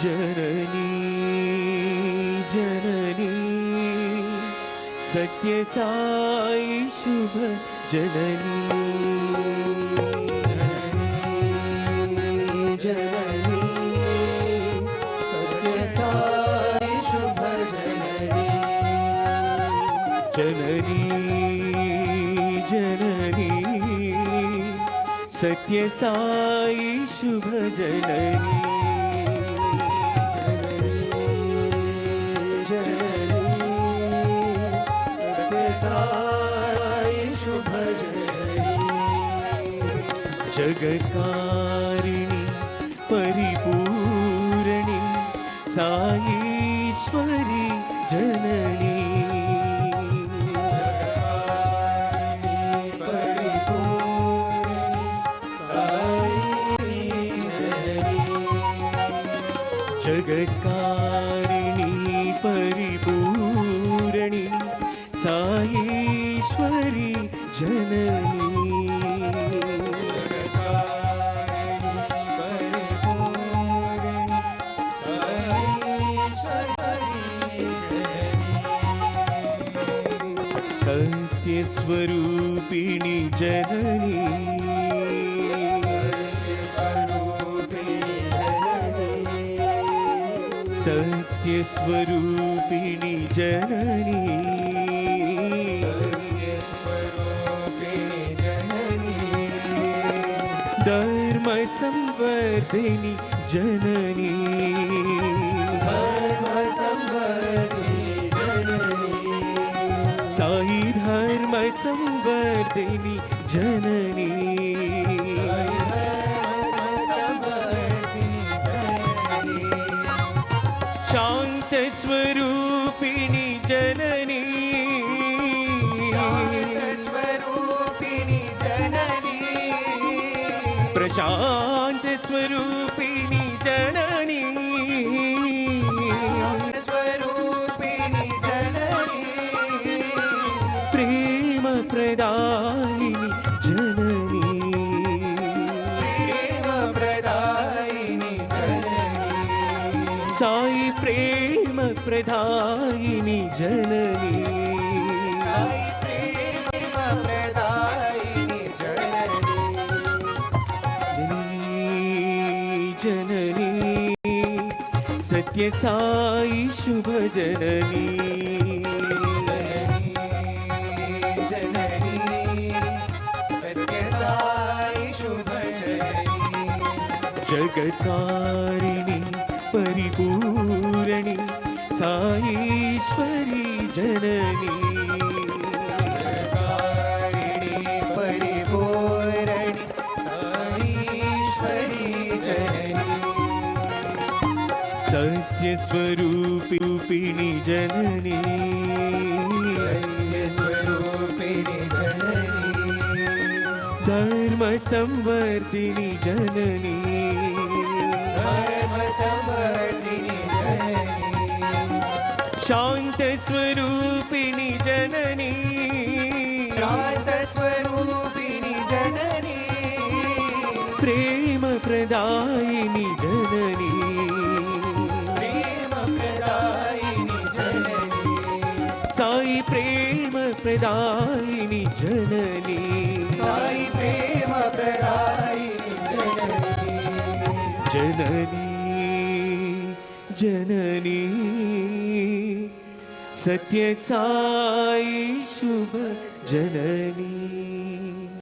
जननी जननी सत्य साई शुभ जननी जननी सत्य साई शुभ जननी जननी जननी सत्य साई शुभ जननी जगत्कारिणी परिपूरणी साईश्वरी जननी जगत्कारिणी परिपूरणी साईश्वरी जननी सत्यस्वरूपिणी जननी सत्यस्वरूपिणी जननी धर्म संवर्धिनी जननी साई धर्म संवर्धिनी जननी शांत स्वरूपिणी जननी प्रशांत स्वरूपिणी जननी प्रेम प्रदायिनी जननी साई प्रेम प्रदायिनी जननी जननी सत्य साई शुभ जननी जगत्कारिणी परिपूरणी साईश्वरी जननी परिपूरणी साईश्वरी जननी सत्यस्वरूपिणी जननी सत्यस्वरूपिणी जननी धर्म संवर्धिनी जननी शांत स्वरूपिणी जननी शांत स्वरूपिणी जननी प्रेम प्रदायिनी जननी प्रेम प्रदायिनी जननी साई प्रेम प्रदायिनी जननी साई प्रेम प्रदायिनी जननी जननी जननी सत्य साई शुभ जननी।